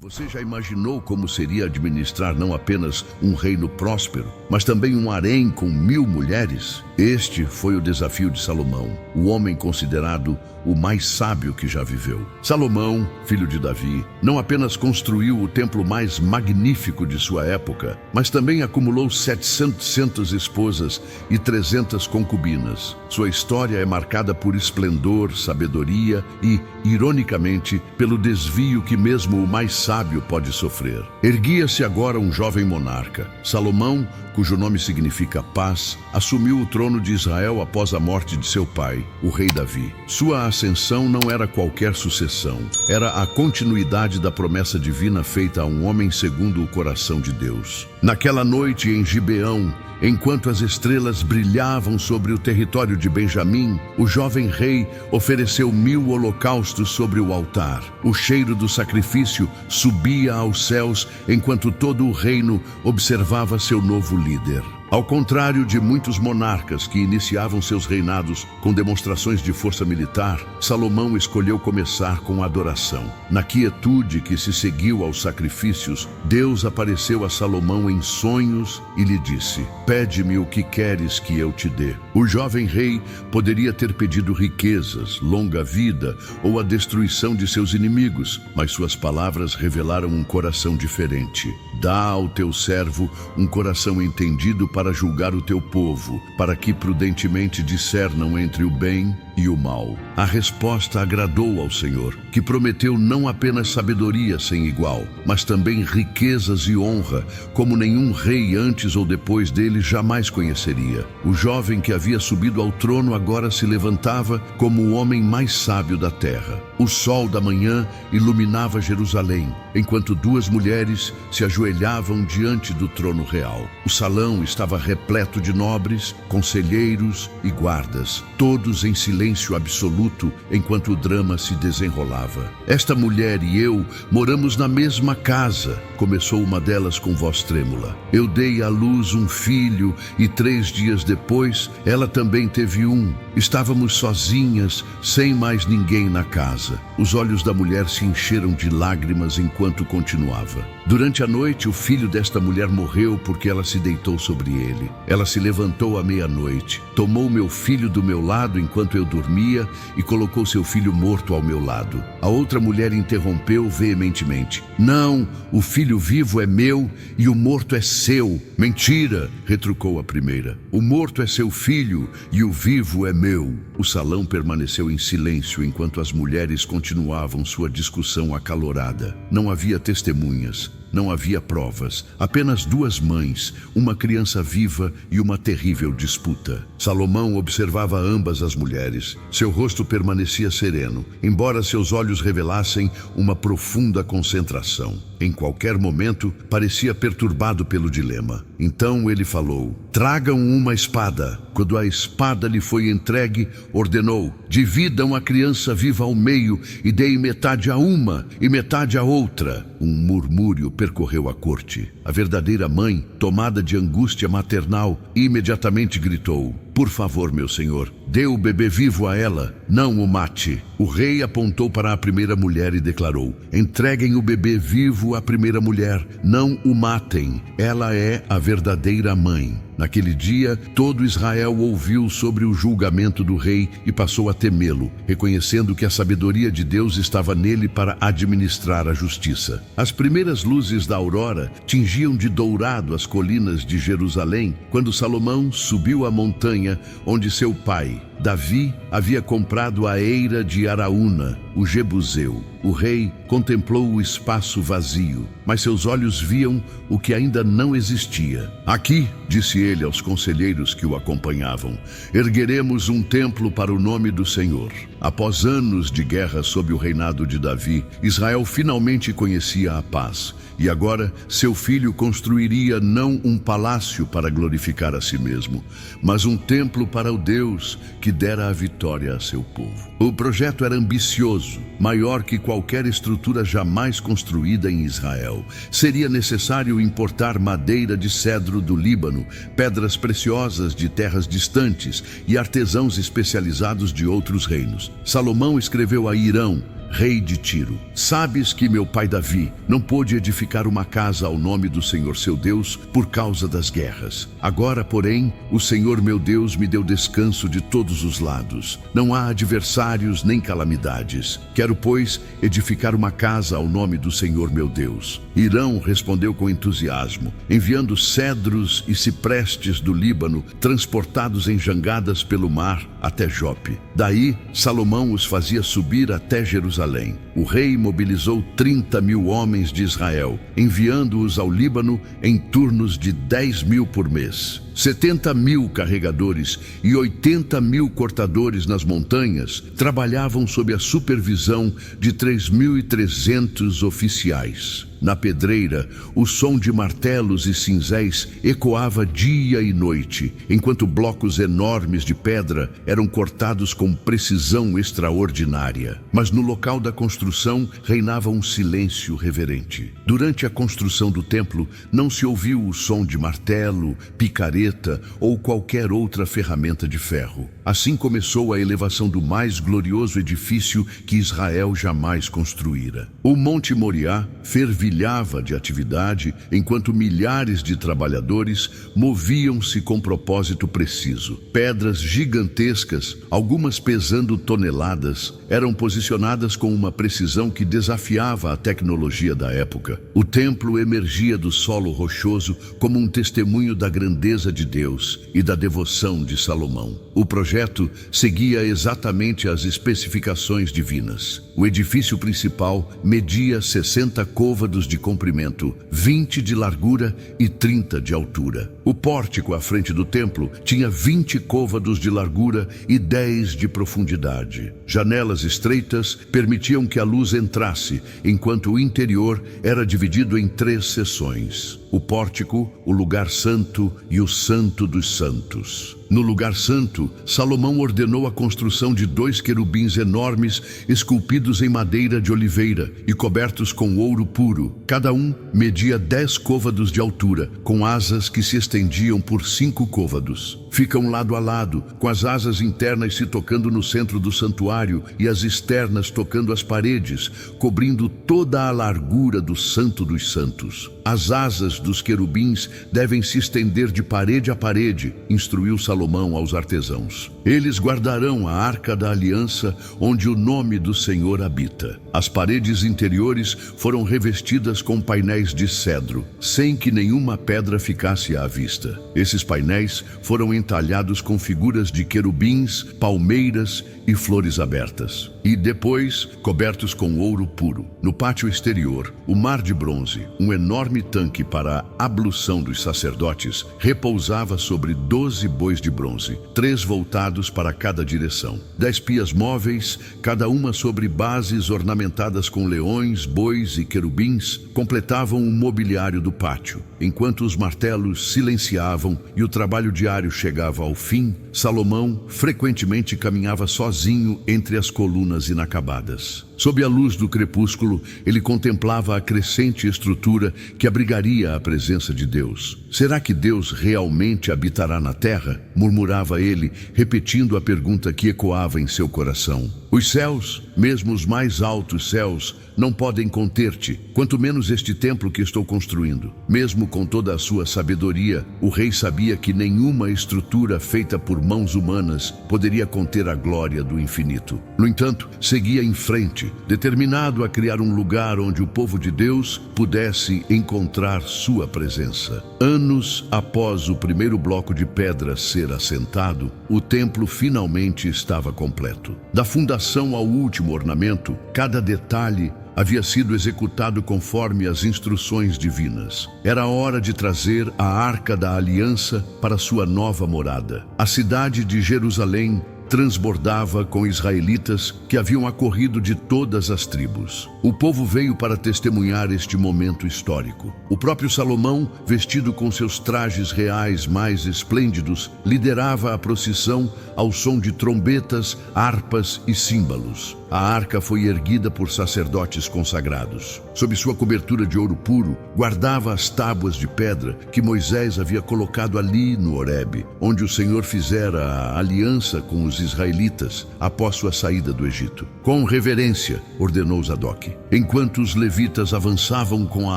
Você já imaginou como seria administrar não apenas um reino próspero, mas também um harém com 1000 mulheres? Este foi o desafio de Salomão, o homem considerado o mais sábio que já viveu. Salomão, filho de Davi, não apenas construiu o templo mais magnífico de sua época, mas também acumulou 700 esposas e 300 concubinas. Sua história é marcada por esplendor, sabedoria e, ironicamente, pelo desvio que mesmo o mais sábio pode sofrer. Erguia-se agora um jovem monarca. Salomão, cujo nome significa paz, assumiu o trono de Israel após a morte de seu pai, o rei Davi. Sua ascensão não era qualquer sucessão, era a continuidade da promessa divina feita a um homem segundo o coração de Deus. Naquela noite em Gibeão, enquanto as estrelas brilhavam sobre o território de Benjamim, o jovem rei ofereceu 1000 holocaustos sobre o altar. O cheiro do sacrifício subia aos céus enquanto todo o reino observava seu novo líder. Ao contrário de muitos monarcas que iniciavam seus reinados com demonstrações de força militar, Salomão escolheu começar com adoração. Na quietude que se seguiu aos sacrifícios, Deus apareceu a Salomão em sonhos e lhe disse: "Pede-me o que queres que eu te dê." O jovem rei poderia ter pedido riquezas, longa vida ou a destruição de seus inimigos, mas suas palavras revelaram um coração diferente. "Dá ao teu servo um coração entendido para julgar o teu povo, para que prudentemente discernam entre o bem e o mal." A resposta agradou ao Senhor, que prometeu não apenas sabedoria sem igual, mas também riquezas e honra, como nenhum rei antes ou depois dele jamais conheceria. O jovem que havia subido ao trono agora se levantava como o homem mais sábio da terra. O sol da manhã iluminava Jerusalém, enquanto 2 mulheres se ajoelhavam diante do trono real. O salão estava repleto de nobres, conselheiros e guardas, todos em silêncio absoluto enquanto o drama se desenrolava. "Esta mulher e eu moramos na mesma casa", começou uma delas com voz trêmula. "Eu dei à luz um filho e 3 dias depois ela também teve um. Estávamos sozinhas, sem mais ninguém na casa." Os olhos da mulher se encheram de lágrimas enquanto continuava. "Durante a noite, o filho desta mulher morreu porque ela se deitou sobre ele. Ela se levantou à meia-noite, tomou meu filho do meu lado enquanto eu dormia e colocou seu filho morto ao meu lado." A outra mulher interrompeu veementemente: "Não, o filho vivo é meu e o morto é seu." "Mentira!" retrucou a primeira. "O morto é seu filho e o vivo é meu." O salão permaneceu em silêncio enquanto as mulheres continuavam sua discussão acalorada. Não havia testemunhas. Não havia provas, apenas 2 mães, uma criança viva e uma terrível disputa. Salomão observava ambas as mulheres. Seu rosto permanecia sereno, embora seus olhos revelassem uma profunda concentração. Em qualquer momento, parecia perturbado pelo dilema. Então ele falou: "Tragam uma espada." Quando a espada lhe foi entregue, ordenou: "Dividam a criança viva ao meio e deem metade a uma e metade a outra." Um murmúrio percorreu a corte. A verdadeira mãe, tomada de angústia maternal, imediatamente gritou: "Por favor, meu senhor, dê o bebê vivo a ela, não o mate." O rei apontou para a primeira mulher e declarou: "Entreguem o bebê vivo à primeira mulher, não o matem. Ela é a verdadeira mãe." Naquele dia, todo Israel ouviu sobre o julgamento do rei e passou a temê-lo, reconhecendo que a sabedoria de Deus estava nele para administrar a justiça. As primeiras luzes da aurora tingiam de dourado as colinas de Jerusalém quando Salomão subiu a montanha onde seu pai, Davi, havia comprado a eira de Araúna, o Jebuseu. O rei contemplou o espaço vazio, mas seus olhos viam o que ainda não existia. "Aqui", disse ele aos conselheiros que o acompanhavam, "ergueremos um templo para o nome do Senhor." Após anos de guerra sob o reinado de Davi, Israel finalmente conhecia a paz. E agora seu filho construiria não um palácio para glorificar a si mesmo, mas um templo para o Deus que dera a vitória a seu povo. O projeto era ambicioso, maior que qualquer estrutura jamais construída em Israel. Seria necessário importar madeira de cedro do Líbano, pedras preciosas de terras distantes e artesãos especializados de outros reinos. Salomão escreveu a Hirão, rei de Tiro: sabes que meu pai Davi não pôde edificar uma casa ao nome do Senhor seu Deus por causa das guerras. Agora, porém, o Senhor meu Deus me deu descanso de todos os lados. Não há adversários nem calamidades. Quero, pois, edificar uma casa ao nome do Senhor meu Deus. Hirão respondeu com entusiasmo, enviando cedros e ciprestes do Líbano, transportados em jangadas pelo mar até Jope. Daí, Salomão os fazia subir até Jerusalém. O rei mobilizou 30.000 homens de Israel, enviando-os ao Líbano em turnos de 10.000 por mês. 70.000 carregadores e 80.000 cortadores nas montanhas trabalhavam sob a supervisão de 3.300 oficiais. Na pedreira, o som de martelos e cinzéis ecoava dia e noite, enquanto blocos enormes de pedra eram cortados com precisão extraordinária. Mas no local da construção reinava um silêncio reverente. Durante a construção do templo, não se ouviu o som de martelo, picareta ou qualquer outra ferramenta de ferro. Assim começou a elevação do mais glorioso edifício que Israel jamais construíra. O Monte Moriá fervilhava de atividade, enquanto milhares de trabalhadores moviam-se com propósito preciso. Pedras gigantescas, algumas pesando toneladas, eram posicionadas com uma precisão que desafiava a tecnologia da época. O templo emergia do solo rochoso como um testemunho da grandeza de Deus e da devoção de Salomão. O projeto seguia exatamente as especificações divinas. O edifício principal media 60 côvados de comprimento, 20 de largura e 30 de altura. O pórtico à frente do templo tinha 20 côvados de largura e 10 de profundidade. Janelas estreitas permitiam que a luz entrasse, enquanto o interior era dividido em 3 seções: o pórtico, o lugar santo e o santo dos santos. No lugar santo, Salomão ordenou a construção de 2 querubins enormes esculpidos em madeira de oliveira e cobertos com ouro puro. Cada um media 10 côvados de altura, com asas que se estendiam por 5 côvados. Ficam lado a lado, com as asas internas se tocando no centro do santuário e as externas tocando as paredes, cobrindo toda a largura do Santo dos Santos. As asas dos querubins devem se estender de parede a parede, instruiu Salomão aos artesãos. Eles guardarão a Arca da Aliança, onde o nome do Senhor habita. As paredes interiores foram revestidas com painéis de cedro, sem que nenhuma pedra ficasse à vista. Esses painéis foram entalhados com figuras de querubins, palmeiras e flores abertas, e depois cobertos com ouro puro. No pátio exterior, o mar de bronze, um enorme tanque para a ablução dos sacerdotes, repousava sobre 12 bois de bronze, 3 voltados para cada direção. 10 pias móveis, cada uma sobre bases ornamentadas com leões, bois e querubins, completavam o mobiliário do pátio. Enquanto os martelos silenciavam e o trabalho diário chegava ao fim, Salomão frequentemente caminhava sozinho entre as colunas inacabadas. Sob a luz do crepúsculo, ele contemplava a crescente estrutura que abrigaria a presença de Deus. Será que Deus realmente habitará na terra? Murmurava ele, repetindo a pergunta que ecoava em seu coração. Os céus, mesmo os mais altos céus, não podem conter-te, quanto menos este templo que estou construindo. Mesmo com toda a sua sabedoria, o rei sabia que nenhuma estrutura feita por mãos humanas poderia conter a glória do infinito. No entanto, seguia em frente, determinado a criar um lugar onde o povo de Deus pudesse encontrar sua presença. Anos após o primeiro bloco de pedra ser assentado, o templo finalmente estava completo. Da fundação ao último ornamento, cada detalhe havia sido executado conforme as instruções divinas. Era hora de trazer a Arca da Aliança para sua nova morada. A cidade de Jerusalém transbordava com israelitas que haviam acorrido de todas as tribos. O povo veio para testemunhar este momento histórico. O próprio Salomão, vestido com seus trajes reais mais esplêndidos, liderava a procissão ao som de trombetas, harpas e símbolos. A arca foi erguida por sacerdotes consagrados. Sob sua cobertura de ouro puro, guardava as tábuas de pedra que Moisés havia colocado ali no Horebe, onde o Senhor fizera a aliança com os dos israelitas após sua saída do Egito. Com reverência, ordenou Zadok, enquanto os levitas avançavam com a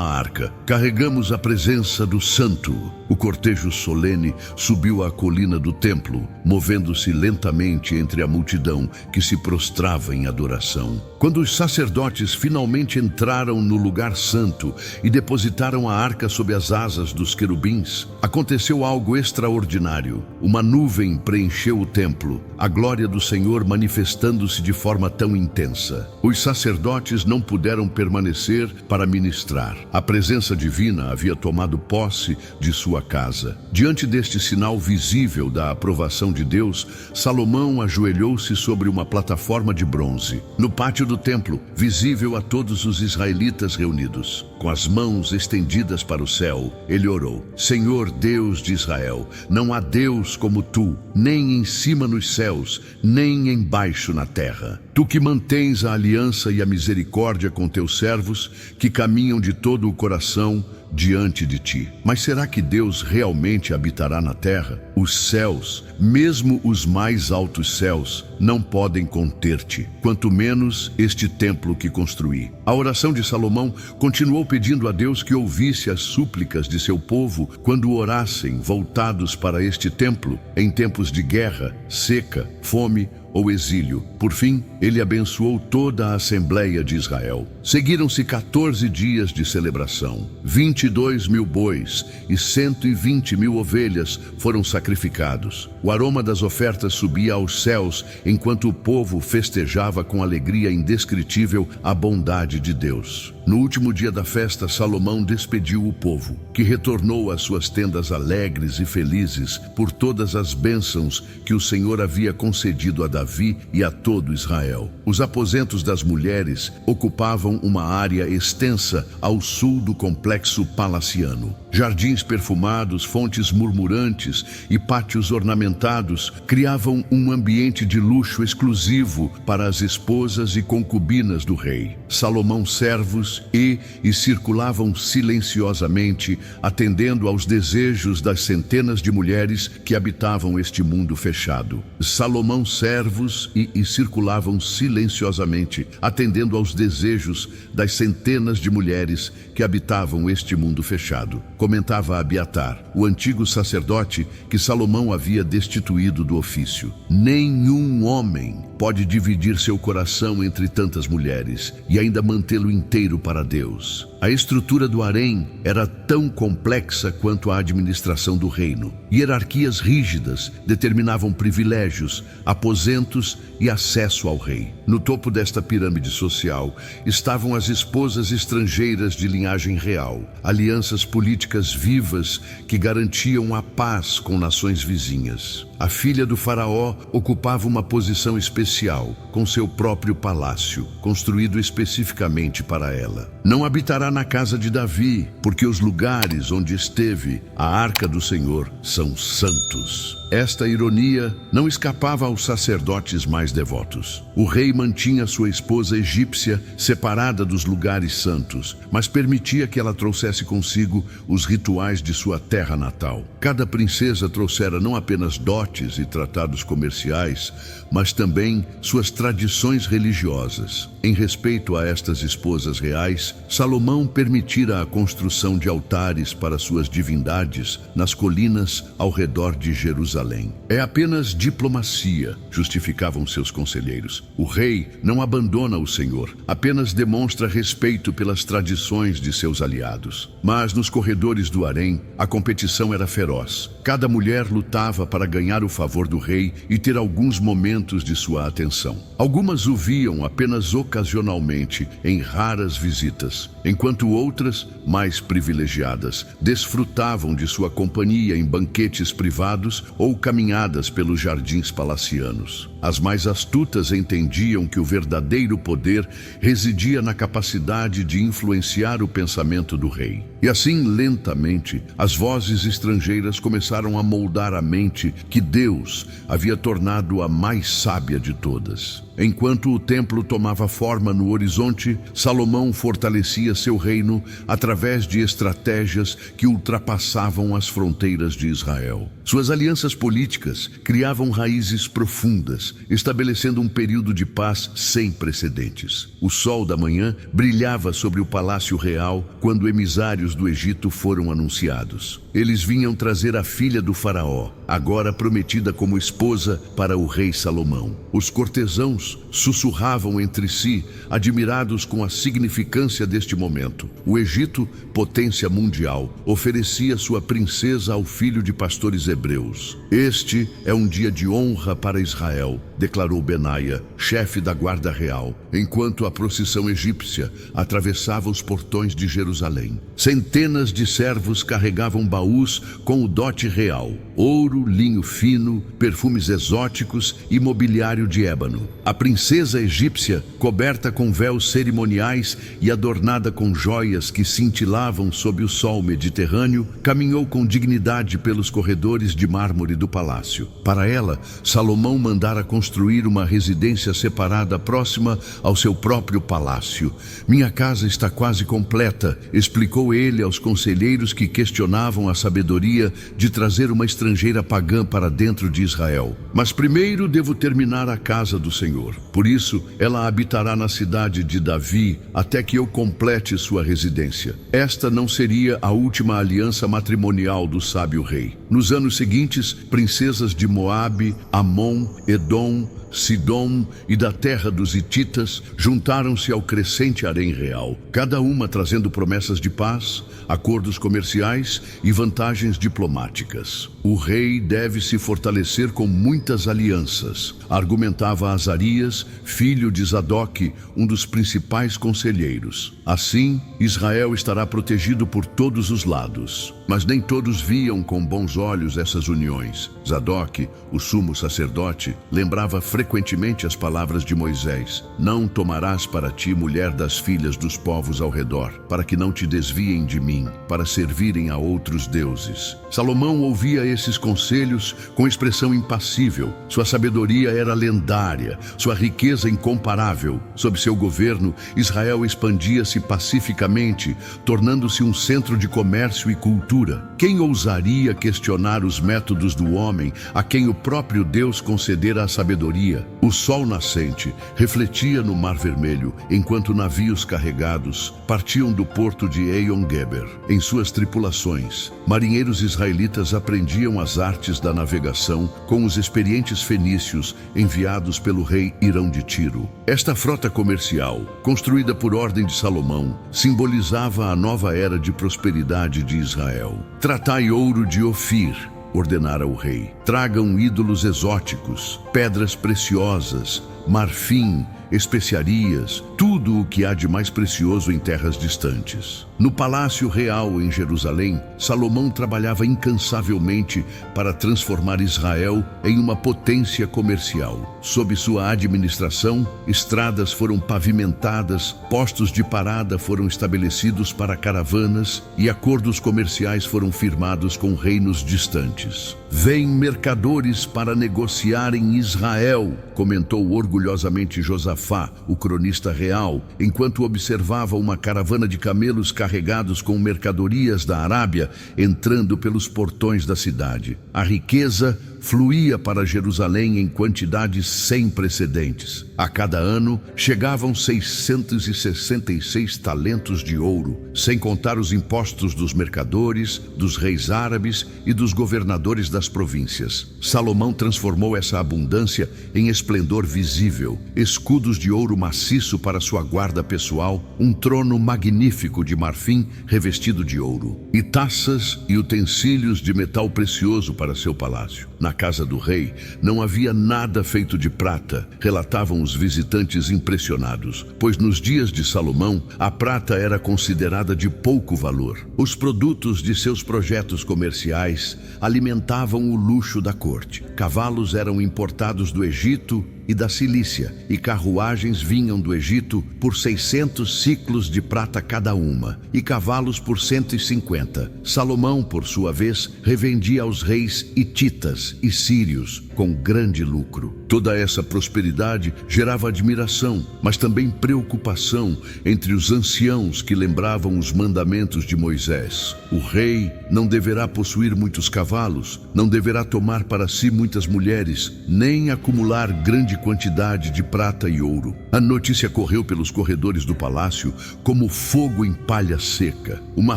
arca: carregamos a presença do santo. O cortejo solene subiu à colina do templo, movendo-se lentamente entre a multidão que se prostrava em adoração. Quando os sacerdotes finalmente entraram no lugar santo e depositaram a arca sob as asas dos querubins, aconteceu algo extraordinário. Uma nuvem preencheu o templo, a glória do Senhor manifestando-se de forma tão intensa. Os sacerdotes não puderam permanecer para ministrar. A presença divina havia tomado posse de sua casa. Diante deste sinal visível da aprovação de Deus, Salomão ajoelhou-se sobre uma plataforma de bronze, no pátio do templo, visível a todos os israelitas reunidos. Com as mãos estendidas para o céu, ele orou: Senhor Deus de Israel, não há Deus como tu, nem em cima nos céus, nem embaixo na terra. Tu que mantens a aliança e a misericórdia com teus servos, que caminham de todo o coração diante de ti. Mas será que Deus realmente habitará na terra? Os céus, mesmo os mais altos céus, não podem conter-te, quanto menos este templo que construí. A oração de Salomão continuou pedindo a Deus que ouvisse as súplicas de seu povo quando orassem voltados para este templo em tempos de guerra, seca, fome ou exílio. Por fim, ele abençoou toda a Assembleia de Israel. Seguiram-se 14 dias de celebração. 22.000 bois e 120.000 ovelhas foram sacrificados. O aroma das ofertas subia aos céus enquanto o povo festejava com alegria indescritível a bondade de Deus. No último dia da festa, Salomão despediu o povo, que retornou às suas tendas alegres e felizes por todas as bênçãos que o Senhor havia concedido a Davi e a todo Israel. Os aposentos das mulheres ocupavam uma área extensa ao sul do complexo palaciano. Jardins perfumados, fontes murmurantes e pátios ornamentados criavam um ambiente de luxo exclusivo para as esposas e concubinas do rei. Salomão servos e circulavam silenciosamente, atendendo aos desejos das centenas de mulheres que habitavam este mundo fechado. Salomão servos e circulavam silenciosamente, atendendo aos desejos das centenas de mulheres que habitavam este mundo fechado. Comentava Abiatar, o antigo sacerdote que Salomão havia destituído do ofício. Nenhum homem pode dividir seu coração entre tantas mulheres e ainda mantê-lo inteiro para Deus. A estrutura do harém era tão complexa quanto a administração do reino. Hierarquias rígidas determinavam privilégios, aposentos e acesso ao rei. No topo desta pirâmide social estavam as esposas estrangeiras de linhagem real, alianças políticas vivas que garantiam a paz com nações vizinhas. A filha do faraó ocupava uma posição especial, com seu próprio palácio, construído especificamente para ela. Não habitará na casa de Davi, porque os lugares onde esteve a arca do Senhor são santos. Esta ironia não escapava aos sacerdotes mais devotos. O rei mantinha sua esposa egípcia separada dos lugares santos, mas permitia que ela trouxesse consigo os rituais de sua terra natal. Cada princesa trouxera não apenas dotes e tratados comerciais, mas também suas tradições religiosas. Em respeito a estas esposas reais, Salomão permitira a construção de altares para suas divindades nas colinas ao redor de Jerusalém. É apenas diplomacia, justificavam seus conselheiros. O rei não abandona o Senhor, apenas demonstra respeito pelas tradições de seus aliados. Mas nos corredores do harém, a competição era feroz. Cada mulher lutava para ganhar o favor do rei e ter alguns momentos de sua atenção. Algumas o viam apenas ocasionalmente, em raras visitas, enquanto outras, mais privilegiadas, desfrutavam de sua companhia em banquetes privados ou caminhadas pelos jardins palacianos. As mais astutas entendiam que o verdadeiro poder residia na capacidade de influenciar o pensamento do rei. E assim, lentamente, as vozes estrangeiras começaram a moldar a mente que Deus havia tornado a mais sábia de todas. Enquanto o templo tomava forma no horizonte, Salomão fortalecia seu reino através de estratégias que ultrapassavam as fronteiras de Israel. Suas alianças mudanças políticas criavam raízes profundas, estabelecendo um período de paz sem precedentes. O sol da manhã brilhava sobre o palácio real quando emissários do Egito foram anunciados. Eles vinham trazer a filha do faraó, agora prometida como esposa para o rei Salomão. Os cortesãos sussurravam entre si, admirados com a significância deste momento. O Egito, potência mundial, oferecia sua princesa ao filho de pastores hebreus. Este é um dia de honra para Israel, declarou Benaia, chefe da guarda real, enquanto a procissão egípcia atravessava os portões de Jerusalém. Centenas de servos carregavam baús com o dote real: ouro, linho fino, perfumes exóticos e mobiliário de ébano. A princesa egípcia, coberta com véus cerimoniais e adornada com joias que cintilavam sob o sol mediterrâneo, caminhou com dignidade pelos corredores de mármore do palácio. Para ela, Salomão mandara construir uma residência separada próxima ao seu próprio palácio. Minha casa está quase completa, explicou ele aos conselheiros que questionavam a sabedoria de trazer uma estrangeira pagã para dentro de Israel. Mas primeiro devo terminar a casa do Senhor. Por isso, ela habitará na cidade de Davi até que eu complete sua residência. Esta não seria a última aliança matrimonial do sábio rei. Nos anos seguintes, princesas de Moabe, Amon, Edom, Sidom e da terra dos Hititas juntaram-se ao crescente harém real, cada uma trazendo promessas de paz, acordos comerciais e vantagens diplomáticas. O rei deve se fortalecer com muitas alianças, argumentava Azarias, filho de Zadok, um dos principais conselheiros. Assim, Israel estará protegido por todos os lados. Mas nem todos viam com bons olhos essas uniões. Zadok, o sumo sacerdote, lembrava frequentemente as palavras de Moisés: não tomarás para ti mulher das filhas dos povos ao redor, para que não te desviem de mim, para servirem a outros deuses. Salomão ouvia esses conselhos com expressão impassível. Sua sabedoria era lendária, sua riqueza incomparável. Sob seu governo, Israel expandia-se pacificamente, tornando-se um centro de comércio e cultura. Quem ousaria questionar os métodos do homem a quem o próprio Deus concedera a sabedoria? O sol nascente refletia no Mar Vermelho, enquanto navios carregados partiam do porto de Eion-Geber. Em suas tripulações, marinheiros israelitas aprendiam as artes da navegação com os experientes fenícios enviados pelo rei Hirão de Tiro. Esta frota comercial, construída por ordem de Salomão, simbolizava a nova era de prosperidade de Israel. Tratai ouro de Ofir, ordenara o rei. Tragam ídolos exóticos, pedras preciosas, marfim, especiarias, tudo o que há de mais precioso em terras distantes. No Palácio Real em Jerusalém, Salomão trabalhava incansavelmente para transformar Israel em uma potência comercial. Sob sua administração, estradas foram pavimentadas, postos de parada foram estabelecidos para caravanas e acordos comerciais foram firmados com reinos distantes. Vêm mercadores para negociar em Israel, comentou orgulhosamente Josafá, o cronista real, enquanto observava uma caravana de camelos carregados com mercadorias da Arábia entrando pelos portões da cidade. A riqueza fluía para Jerusalém em quantidades sem precedentes. A cada ano, chegavam 666 talentos de ouro, sem contar os impostos dos mercadores, dos reis árabes e dos governadores das províncias. Salomão transformou essa abundância em esplendor visível: escudos de ouro maciço para sua guarda pessoal, um trono magnífico de marfim revestido de ouro, e taças e utensílios de metal precioso para seu palácio. Na casa do rei não havia nada feito de prata, relatavam os visitantes impressionados, pois nos dias de Salomão a prata era considerada de pouco valor. Os produtos de seus projetos comerciais alimentavam o luxo da corte. Cavalos eram importados do Egito e da Cilícia, e carruagens vinham do Egito por 600 ciclos de prata cada uma, e cavalos por 150. Salomão, por sua vez, revendia aos reis hititas e sírios com grande lucro. Toda essa prosperidade gerava admiração, mas também preocupação entre os anciãos que lembravam os mandamentos de Moisés. O rei não deverá possuir muitos cavalos, não deverá tomar para si muitas mulheres, nem acumular grande quantidade de prata e ouro. A notícia correu pelos corredores do palácio como fogo em palha seca. Uma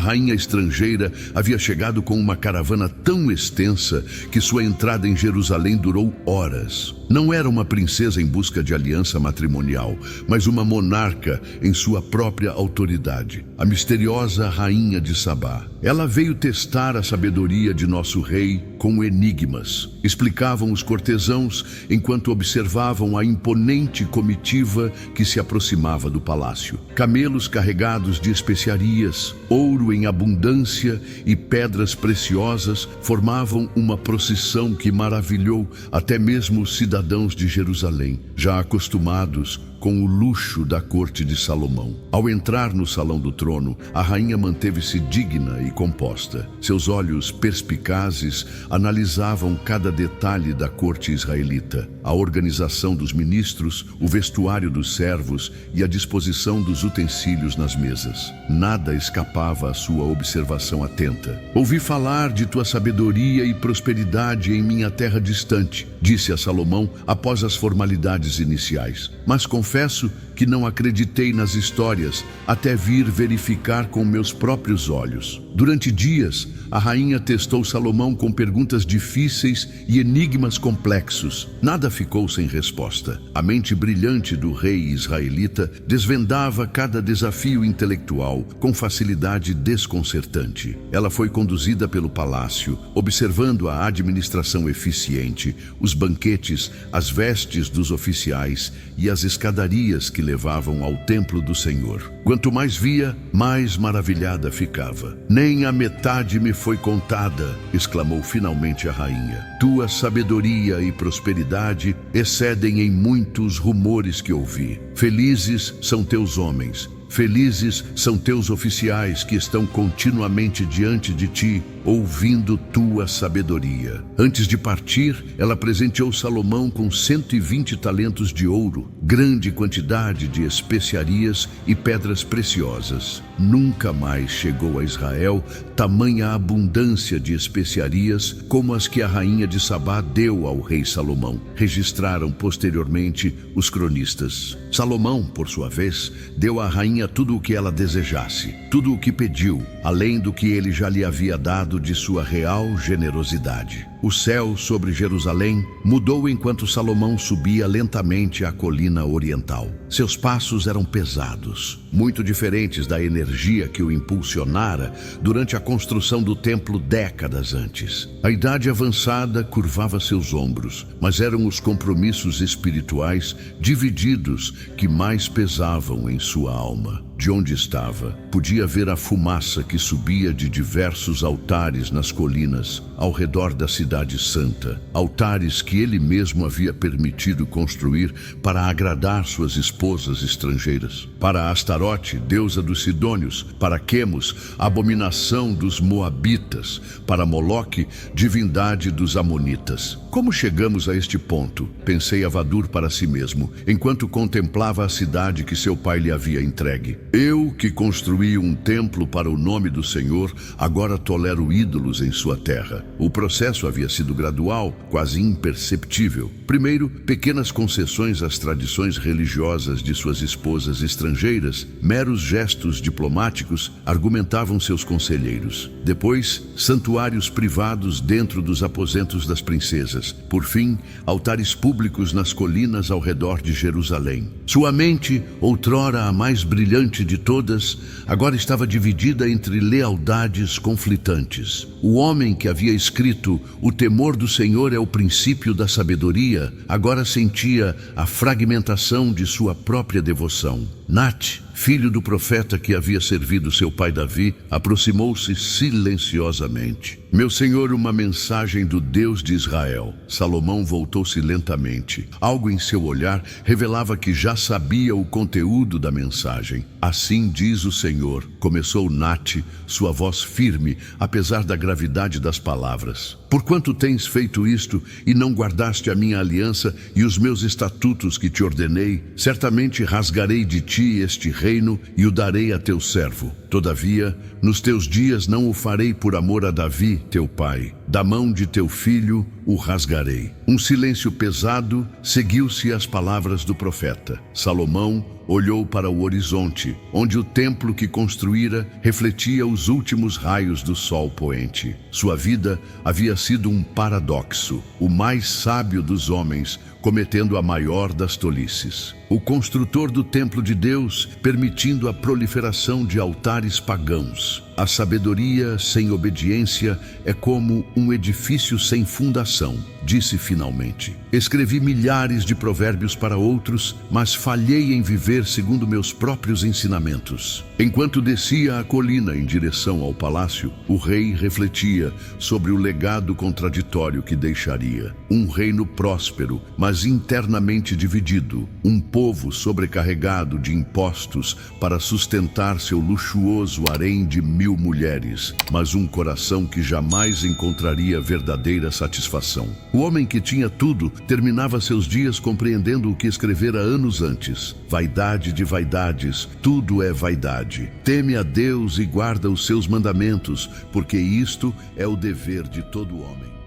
rainha estrangeira havia chegado com uma caravana tão extensa que sua entrada em Jerusalém durou horas. Não era uma princesa em busca de aliança matrimonial, mas uma monarca em sua própria autoridade, a misteriosa rainha de Sabá. Ela veio testar a sabedoria de nosso rei com enigmas. Explicavam os cortesãos enquanto observavam a imponente comitiva que se aproximava do palácio. Camelos carregados de especiarias, ouro em abundância e pedras preciosas formavam uma procissão que maravilhou até mesmo os cidadãos de Jerusalém, já acostumados com o luxo da corte de Salomão. Ao entrar no salão do trono, a rainha manteve-se digna e composta. Seus olhos perspicazes analisavam cada detalhe da corte israelita, a organização dos ministros, o vestuário dos servos e a disposição dos utensílios nas mesas. Nada escapava à sua observação atenta. Ouvi falar de tua sabedoria e prosperidade em minha terra distante, disse a Salomão após as formalidades iniciais. Mas confesso que não acreditei nas histórias até vir verificar com meus próprios olhos. Durante dias, a rainha testou Salomão com perguntas difíceis e enigmas complexos. Nada ficou sem resposta. A mente brilhante do rei israelita desvendava cada desafio intelectual com facilidade desconcertante. Ela foi conduzida pelo palácio, observando a administração eficiente, os banquetes, as vestes dos oficiais e as escadarias que levavam ao templo do Senhor. Quanto mais via, mais maravilhada ficava. Nem a metade me foi contada, exclamou finalmente a rainha. Tua sabedoria e prosperidade excedem em muitos rumores que ouvi. Felizes são teus homens. Felizes são teus oficiais que estão continuamente diante de ti, ouvindo tua sabedoria. Antes de partir, ela presenteou Salomão com 120 talentos de ouro, grande quantidade de especiarias e pedras preciosas. Nunca mais chegou a Israel tamanha abundância de especiarias como as que a rainha de Sabá deu ao rei Salomão, registraram posteriormente os cronistas. Salomão, por sua vez, deu à rainha tudo o que ela desejasse, tudo o que pediu, além do que ele já lhe havia dado de sua real generosidade. O céu sobre Jerusalém mudou enquanto Salomão subia lentamente a colina oriental. Seus passos eram pesados, muito diferentes da energia que o impulsionara durante a construção do templo décadas antes. A idade avançada curvava seus ombros, mas eram os compromissos espirituais divididos que mais pesavam em sua alma. De onde estava, podia ver a fumaça que subia de diversos altares nas colinas ao redor da cidade santa, altares que ele mesmo havia permitido construir para agradar suas esposas estrangeiras. Para Astarote, deusa dos Sidônios, para Quemos, abominação dos Moabitas, para Moloque, divindade dos Amonitas. Como chegamos a este ponto? Pensei Avadur para si mesmo, enquanto contemplava a cidade que seu pai lhe havia entregue. Eu, que construí um templo para o nome do Senhor, agora tolero ídolos em sua terra. O processo havia sido gradual, quase imperceptível. Primeiro, pequenas concessões às tradições religiosas de suas esposas estrangeiras, meros gestos diplomáticos, argumentavam seus conselheiros. Depois, santuários privados dentro dos aposentos das princesas. Por fim, altares públicos nas colinas ao redor de Jerusalém. Sua mente, outrora a mais brilhante de todas, agora estava dividida entre lealdades conflitantes. O homem que havia escrito "O temor do Senhor é o princípio da sabedoria", agora sentia a fragmentação de sua própria devoção. Nate, filho do profeta que havia servido seu pai Davi, aproximou-se silenciosamente. Meu senhor, uma mensagem do Deus de Israel. Salomão voltou-se lentamente. Algo em seu olhar revelava que já sabia o conteúdo da mensagem. Assim diz o Senhor, começou Nate, sua voz firme, apesar da gravidade das palavras. Porquanto tens feito isto e não guardaste a minha aliança e os meus estatutos que te ordenei, certamente rasgarei de ti este reino e o darei a teu servo. Todavia, nos teus dias não o farei por amor a Davi, teu pai. Da mão de teu filho o rasgarei. Um silêncio pesado seguiu-se às palavras do profeta. Salomão olhou para o horizonte, onde o templo que construíra refletia os últimos raios do sol poente. Sua vida havia sido um paradoxo, o mais sábio dos homens, cometendo a maior das tolices. O construtor do templo de Deus, permitindo a proliferação de altares pagãos. A sabedoria sem obediência é como um edifício sem fundação, disse finalmente. Escrevi milhares de provérbios para outros, mas falhei em viver segundo meus próprios ensinamentos. Enquanto descia a colina em direção ao palácio, o rei refletia sobre o legado contraditório que deixaria. Um reino próspero, mas internamente dividido. Um povo sobrecarregado de impostos para sustentar seu luxuoso harém de 1000 mulheres, mas um coração que jamais encontraria verdadeira satisfação. O homem que tinha tudo terminava seus dias compreendendo o que escrevera anos antes. Vaidade de vaidades, tudo é vaidade. Teme a Deus e guarda os seus mandamentos, porque isto é o dever de todo homem.